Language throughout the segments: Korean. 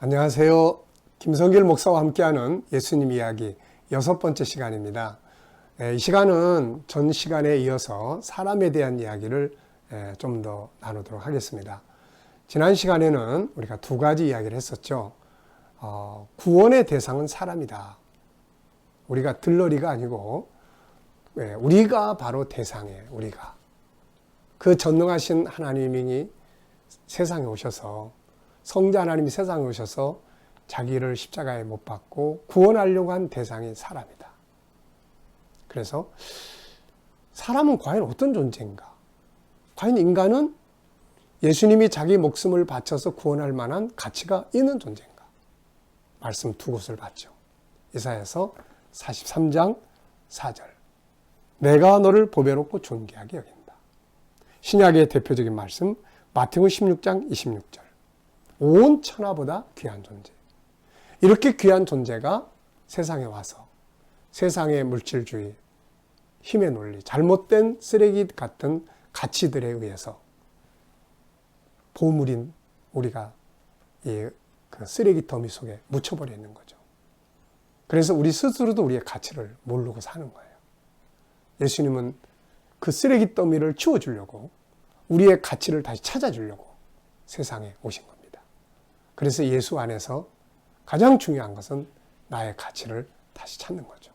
안녕하세요. 김성길 목사와 함께하는 예수님 이야기 6번째 시간입니다. 이 시간은 전 시간에 이어서 사람에 대한 이야기를 좀 더 나누도록 하겠습니다. 지난 시간에는 우리가 두 가지 이야기를 했었죠. 구원의 대상은 사람이다. 우리가 들러리가 아니고 우리가 바로 대상이에요. 우리가. 그 전능하신 하나님이 세상에 오셔서 성자 하나님이 세상에 오셔서 자기를 십자가에 못 박고 구원하려고 한 대상이 사람이다. 그래서 사람은 과연 어떤 존재인가? 과연 인간은 예수님이 자기 목숨을 바쳐서 구원할 만한 가치가 있는 존재인가? 말씀 두 곳을 봤죠. 이사야서 43장 4절. 내가 너를 보배롭고 존귀하게 여긴다. 신약의 대표적인 말씀 마태복음 16장 26절. 온 천하보다 귀한 존재. 이렇게 귀한 존재가 세상에 와서 세상의 물질주의, 힘의 논리, 잘못된 쓰레기 같은 가치들에 의해서 보물인 우리가 그 쓰레기 더미 속에 묻혀버려 있는 거죠. 그래서 우리 스스로도 우리의 가치를 모르고 사는 거예요. 예수님은 그 쓰레기 더미를 치워주려고 우리의 가치를 다시 찾아주려고 세상에 오신 겁니다. 그래서 예수 안에서 가장 중요한 것은 나의 가치를 다시 찾는 거죠.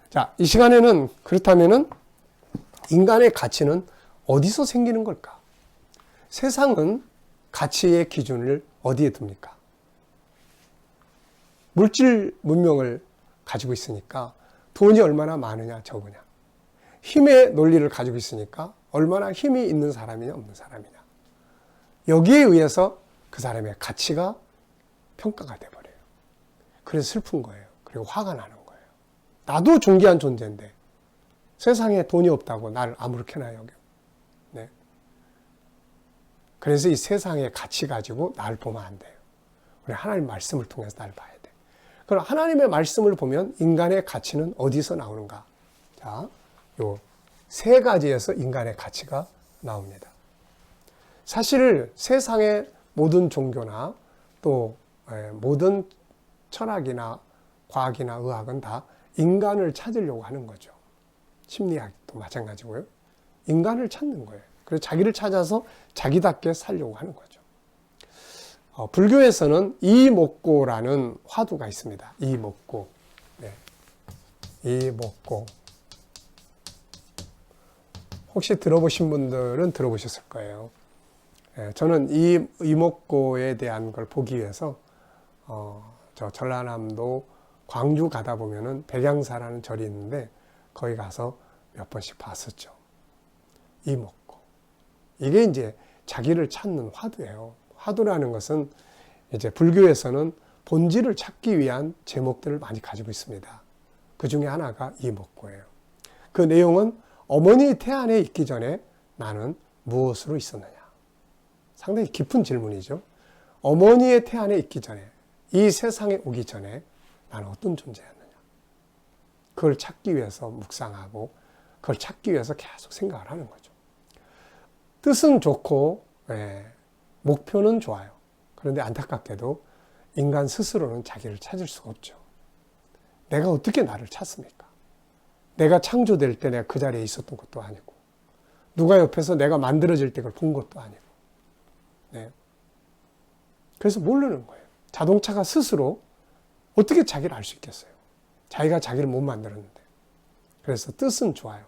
자, 이 시간에는 그렇다면은 인간의 가치는 어디서 생기는 걸까? 세상은 가치의 기준을 어디에 둡니까? 물질 문명을 가지고 있으니까 돈이 얼마나 많으냐 적으냐. 힘의 논리를 가지고 있으니까 얼마나 힘이 있는 사람이냐 없는 사람이냐. 여기에 의해서 그 사람의 가치가 평가가 돼버려요. 그래서 슬픈 거예요. 그리고 화가 나는 거예요. 나도 존귀한 존재인데 세상에 돈이 없다고 나를 아무렇게나 여겨. 네. 그래서 이 세상의 가치 가지고 나를 보면 안 돼요. 우리 하나님 말씀을 통해서 나를 봐야 돼. 그럼 하나님의 말씀을 보면 인간의 가치는 어디서 나오는가? 자, 요 세 가지에서 인간의 가치가 나옵니다. 사실 세상의 모든 종교나 또 모든 철학이나 과학이나 의학은 다 인간을 찾으려고 하는 거죠. 심리학도 마찬가지고요. 인간을 찾는 거예요. 그래서 자기를 찾아서 자기답게 살려고 하는 거죠. 불교에서는 이목고라는 화두가 있습니다. 이목고. 네. 이목고. 혹시 들어보신 분들은 들어보셨을 거예요. 저는 이 이목고에 대한 걸 보기 위해서 저 전라남도 광주 가다 보면은 백양사라는 절이 있는데 거기 가서 몇 번씩 봤었죠. 이목고. 이게 이제 자기를 찾는 화두예요. 화두라는 것은 이제 불교에서는 본질을 찾기 위한 제목들을 많이 가지고 있습니다. 그 중에 하나가 이목고예요. 그 내용은 어머니 태안에 있기 전에 나는 무엇으로 있었느냐. 상당히 깊은 질문이죠. 어머니의 태안에 있기 전에, 이 세상에 오기 전에 나는 어떤 존재였느냐. 그걸 찾기 위해서 묵상하고 그걸 찾기 위해서 계속 생각을 하는 거죠. 뜻은 좋고 목표는 좋아요. 그런데 안타깝게도 인간 스스로는 자기를 찾을 수가 없죠. 내가 어떻게 나를 찾습니까? 내가 창조될 때 내가 그 자리에 있었던 것도 아니고 누가 옆에서 내가 만들어질 때 그걸 본 것도 아니고 네. 그래서 모르는 거예요. 자동차가 스스로 어떻게 자기를 알 수 있겠어요? 자기가 자기를 못 만들었는데. 그래서 뜻은 좋아요.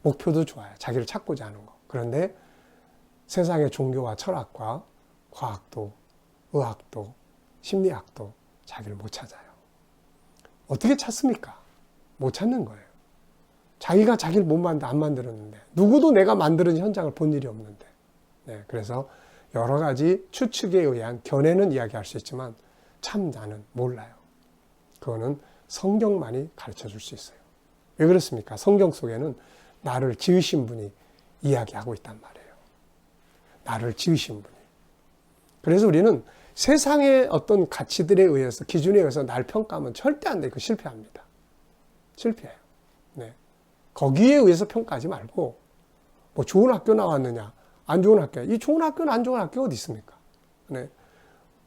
목표도 좋아요. 자기를 찾고자 하는 거. 그런데 세상의 종교와 철학과 과학도, 의학도, 심리학도 자기를 못 찾아요. 어떻게 찾습니까? 못 찾는 거예요. 자기가 자기를 못 안 만들었는데 누구도 내가 만드는 현장을 본 일이 없는데 네, 그래서 여러 가지 추측에 의한 견해는 이야기할 수 있지만 참 나는 몰라요. 그거는 성경만이 가르쳐 줄 수 있어요. 왜 그렇습니까? 성경 속에는 나를 지으신 분이 이야기하고 있단 말이에요. 나를 지으신 분이. 그래서 우리는 세상의 어떤 가치들에 의해서 기준에 의해서 날 평가하면 절대 안 돼요. 실패합니다. 실패해요. 네. 거기에 의해서 평가하지 말고 뭐 좋은 학교 나왔느냐 안 좋은 학교, 이 좋은 학교는 안 좋은 학교가 어디 있습니까? 네.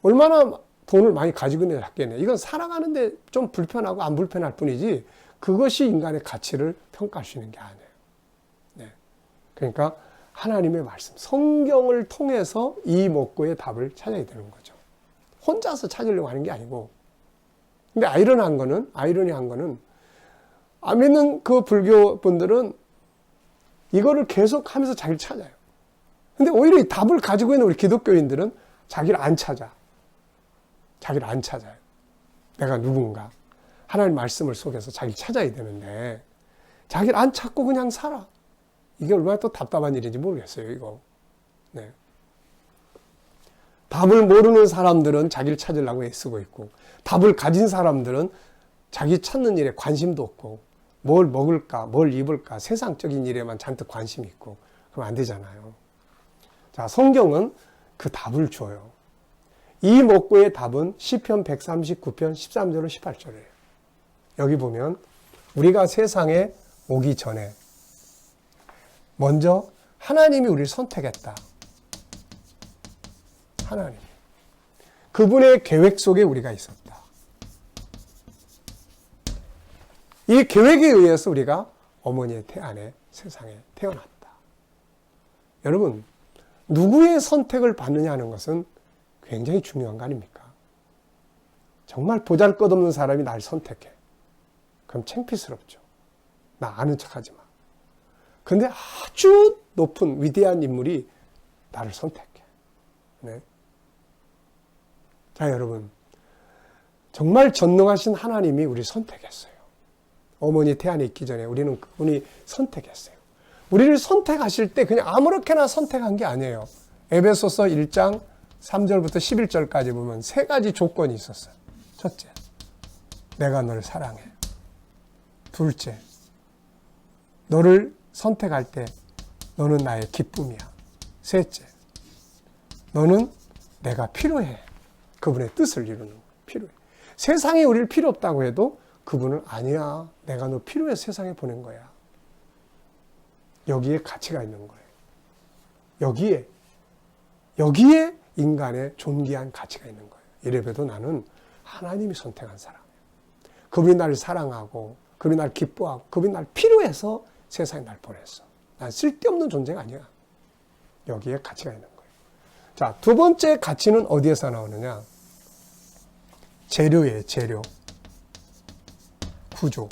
얼마나 돈을 많이 가지고 있는 작겠네. 이건 살아가는데 좀 불편하고 안 불편할 뿐이지 그것이 인간의 가치를 평가할 수 있는 게 아니에요. 네. 그러니까 하나님의 말씀, 성경을 통해서 이 목고의 답을 찾아야 되는 거죠. 혼자서 찾으려고 하는 게 아니고. 근데 아이러니한 거는 안 믿는 그 불교 분들은 이거를 계속 하면서 자기를 찾아요. 근데 오히려 이 답을 가지고 있는 우리 기독교인들은 자기를 안 찾아. 자기를 안 찾아요. 내가 누군가. 하나님 말씀을 속에서 자기를 찾아야 되는데 자기를 안 찾고 그냥 살아. 이게 얼마나 또 답답한 일인지 모르겠어요, 이거. 네. 답을 모르는 사람들은 자기를 찾으려고 애쓰고 있고, 답을 가진 사람들은 자기 찾는 일에 관심도 없고, 뭘 먹을까, 뭘 입을까, 세상적인 일에만 잔뜩 관심이 있고, 그러면 안 되잖아요. 자, 성경은 그 답을 줘요. 이 목고의 답은 시편 139편 13절로 18절이에요. 여기 보면 우리가 세상에 오기 전에 먼저 하나님이 우리를 선택했다. 하나님. 그분의 계획 속에 우리가 있었다. 이 계획에 의해서 우리가 어머니의 태 안에 세상에 태어났다. 여러분, 누구의 선택을 받느냐 하는 것은 굉장히 중요한 거 아닙니까? 정말 보잘것없는 사람이 날 선택해. 그럼 창피스럽죠. 나 아는 척하지 마. 근데 아주 높은 위대한 인물이 나를 선택해. 네. 자, 여러분. 정말 전능하신 하나님이 우리를 선택했어요. 어머니 태안에 있기 전에 우리는 그분이 선택했어요. 우리를 선택하실 때 그냥 아무렇게나 선택한 게 아니에요. 에베소서 1장 3절부터 11절까지 보면 세 가지 조건이 있었어요. 첫째, 내가 너를 사랑해. 둘째, 너를 선택할 때 너는 나의 기쁨이야. 셋째, 너는 내가 필요해. 그분의 뜻을 이루는 거야. 필요해. 세상에 우리를 필요 없다고 해도 그분은 아니야. 내가 너 필요해서 세상에 보낸 거야. 여기에 가치가 있는 거예요. 여기에 인간의 존귀한 가치가 있는 거예요. 이래봬도 나는 하나님이 선택한 사람이에요. 그분이 나를 사랑하고 그분이 나를 기뻐하고 그분이 나를 필요해서 세상에 날 보냈어. 난 쓸데없는 존재가 아니야. 여기에 가치가 있는 거예요. 자, 두 번째 가치는 어디에서 나오느냐? 재료예요. 재료. 구조.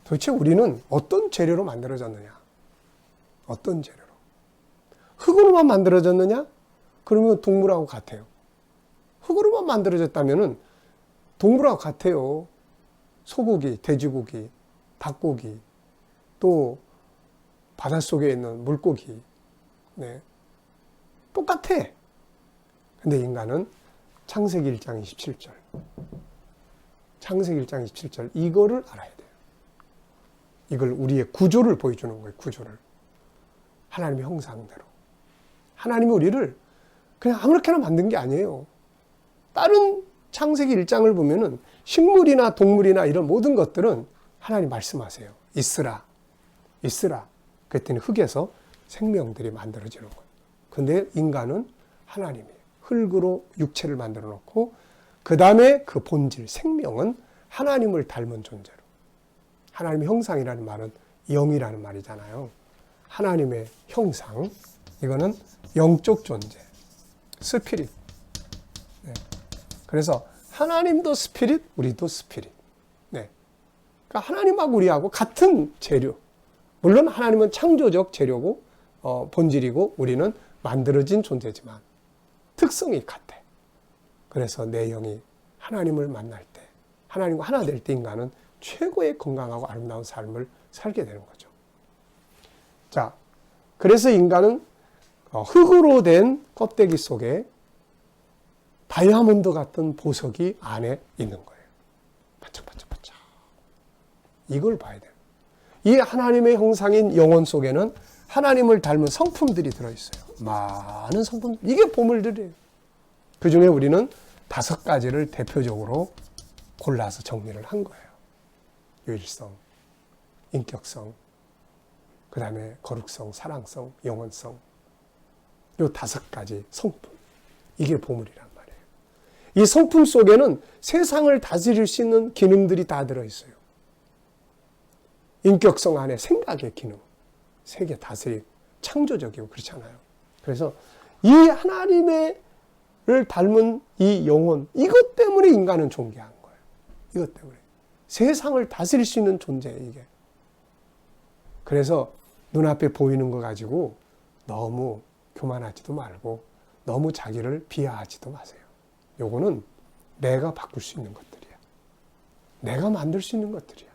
도대체 우리는 어떤 재료로 만들어졌느냐? 어떤 재료로? 흙으로만 만들어졌느냐? 그러면 동물하고 같아요. 흙으로만 만들어졌다면 동물하고 같아요. 소고기, 돼지고기, 닭고기, 또 바닷속에 있는 물고기. 네. 똑같아. 근데 인간은 창세기 1장 27절. 창세기 1장 27절. 이거를 알아야 돼요. 이걸 우리의 구조를 보여주는 거예요. 구조를. 하나님의 형상대로. 하나님이 우리를 그냥 아무렇게나 만든 게 아니에요. 다른 창세기 1장을 보면은 식물이나 동물이나 이런 모든 것들은 하나님 말씀하세요. 있으라. 있으라. 그랬더니 흙에서 생명들이 만들어지는 거예요. 근데 인간은 하나님이 흙으로 육체를 만들어 놓고 그 다음에 그 본질, 생명은 하나님을 닮은 존재로. 하나님의 형상이라는 말은 영이라는 말이잖아요. 하나님의 형상. 이거는 영적 존재. 스피릿. 네. 그래서 하나님도 스피릿, 우리도 스피릿. 네. 그러니까 하나님하고 우리하고 같은 재료. 물론 하나님은 창조적 재료고 본질이고 우리는 만들어진 존재지만 특성이 같아. 그래서 내 영이 하나님을 만날 때, 하나님과 하나 될 때 인간은 최고의 건강하고 아름다운 삶을 살게 되는 거죠. 자, 그래서 인간은 흙으로 된 껍데기 속에 다이아몬드 같은 보석이 안에 있는 거예요. 반짝반짝반짝. 이걸 봐야 돼요. 이 하나님의 형상인 영혼 속에는 하나님을 닮은 성품들이 들어있어요. 많은 성품들. 이게 보물들이에요. 그 중에 우리는 5가지를 대표적으로 골라서 정리를 한 거예요. 유일성, 인격성, 그 다음에 거룩성, 사랑성, 영원성. 요 5가지 성품. 이게 보물이란 말이에요. 이 성품 속에는 세상을 다스릴 수 있는 기능들이 다 들어있어요. 인격성 안에 생각의 기능, 세계 다스림, 창조적이고 그렇잖아요. 그래서 이 하나님을 닮은 이 영혼, 이것 때문에 인간은 존귀한 거예요. 이것 때문에. 세상을 다스릴 수 있는 존재예요, 이게. 그래서 눈앞에 보이는 거 가지고 너무 교만하지도 말고 너무 자기를 비하하지도 마세요. 요거는 내가 바꿀 수 있는 것들이야. 내가 만들 수 있는 것들이야.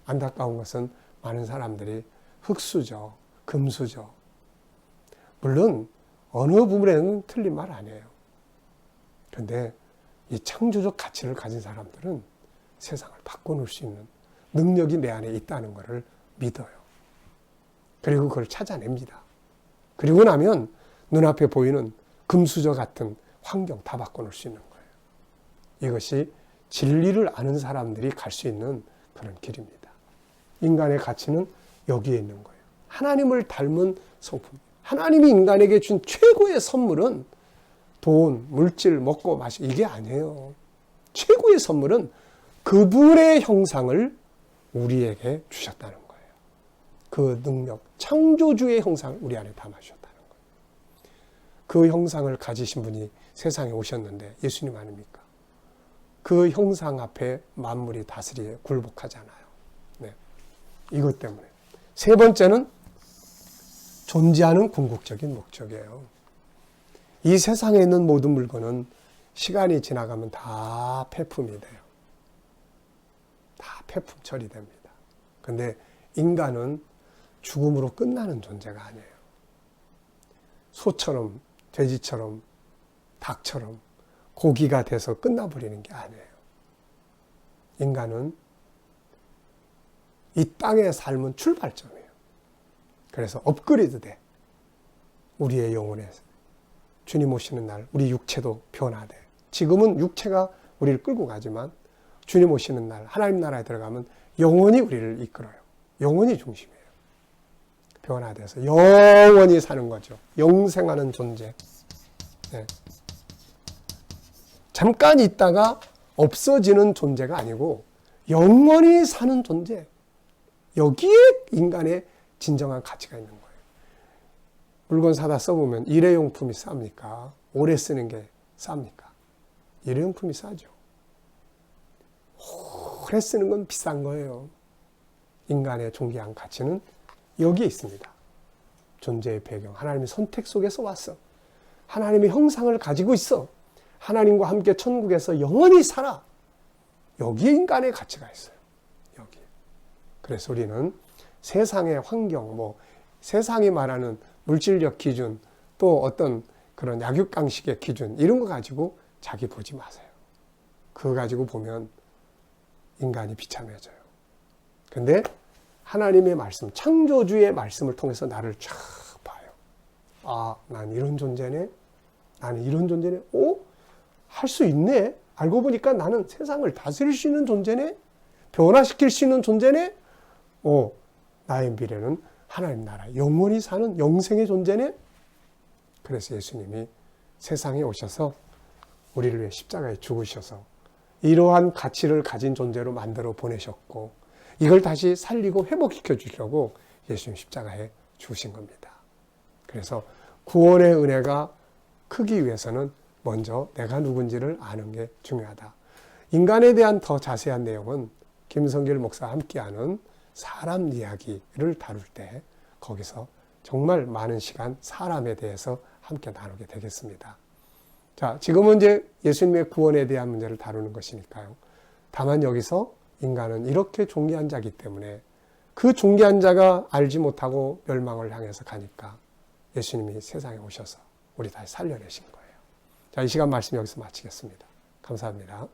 안타까운 것은 많은 사람들이 흙수저, 금수저. 물론 어느 부분에는 틀린 말 아니에요. 그런데 이 창조적 가치를 가진 사람들은 세상을 바꿔놓을 수 있는 능력이 내 안에 있다는 것을 믿어요. 그리고 그걸 찾아냅니다. 그리고 나면 눈앞에 보이는 금수저 같은 환경 다 바꿔놓을 수 있는 거예요. 이것이 진리를 아는 사람들이 갈 수 있는 그런 길입니다. 인간의 가치는 여기에 있는 거예요. 하나님을 닮은 성품. 하나님이 인간에게 준 최고의 선물은 돈, 물질, 먹고 마시고 이게 아니에요. 최고의 선물은 그분의 형상을 우리에게 주셨다는 거예요. 그 능력, 창조주의 형상을 우리 안에 담아주셨다는 거예요. 그 형상을 가지신 분이 세상에 오셨는데 예수님 아닙니까? 그 형상 앞에 만물이 다스리에 굴복하잖아요. 네. 이것 때문에. 세 번째는 존재하는 궁극적인 목적이에요. 이 세상에 있는 모든 물건은 시간이 지나가면 다 폐품이 돼요. 다 폐품 처리됩니다. 근데 인간은 죽음으로 끝나는 존재가 아니에요. 소처럼, 돼지처럼, 닭처럼 고기가 돼서 끝나버리는 게 아니에요. 인간은 이 땅의 삶은 출발점이에요. 그래서 업그레이드 돼. 우리의 영혼에 주님 오시는 날 우리 육체도 변화돼. 지금은 육체가 우리를 끌고 가지만 주님 오시는 날 하나님 나라에 들어가면 영혼이 우리를 이끌어요. 영혼이 중심이에요. 변화돼서 영원히 사는 거죠. 영생하는 존재. 네. 잠깐 있다가 없어지는 존재가 아니고 영원히 사는 존재. 여기에 인간의 진정한 가치가 있는 거예요. 물건 사다 써보면 일회용품이 쌉니까? 오래 쓰는 게 쌉니까? 일회용품이 싸죠. 오래 쓰는 건 비싼 거예요. 인간의 존귀한 가치는 여기에 있습니다. 존재의 배경. 하나님의 선택 속에서 왔어. 하나님의 형상을 가지고 있어. 하나님과 함께 천국에서 영원히 살아. 여기에 인간의 가치가 있어요. 여기. 그래서 우리는 세상의 환경, 세상이 말하는 물질적 기준, 또 어떤 그런 약육강식의 기준, 이런 거 가지고 자기 보지 마세요. 그거 가지고 보면 인간이 비참해져요. 근데 하나님의 말씀, 창조주의 말씀을 통해서 나를 쫙 봐요. 아, 난 이런 존재네? 나는 이런 존재네? 할 수 있네? 알고 보니까 나는 세상을 다스릴 수 있는 존재네? 변화시킬 수 있는 존재네? 나의 미래는 하나님 나라, 영원히 사는 영생의 존재네? 그래서 예수님이 세상에 오셔서 우리를 위해 십자가에 죽으셔서 이러한 가치를 가진 존재로 만들어 보내셨고 이걸 다시 살리고 회복시켜 주려고 예수님 십자가에 죽으신 겁니다. 그래서 구원의 은혜가 크기 위해서는 먼저 내가 누군지를 아는 게 중요하다. 인간에 대한 더 자세한 내용은 김성길 목사와 함께하는 사람 이야기를 다룰 때 거기서 정말 많은 시간 사람에 대해서 함께 나누게 되겠습니다. 자, 지금은 이제 예수님의 구원에 대한 문제를 다루는 것이니까요. 다만 여기서 인간은 이렇게 존귀한 자이기 때문에 그 존귀한 자가 알지 못하고 멸망을 향해서 가니까 예수님이 세상에 오셔서 우리 다시 살려내신 거예요. 자, 이 시간 말씀 여기서 마치겠습니다. 감사합니다.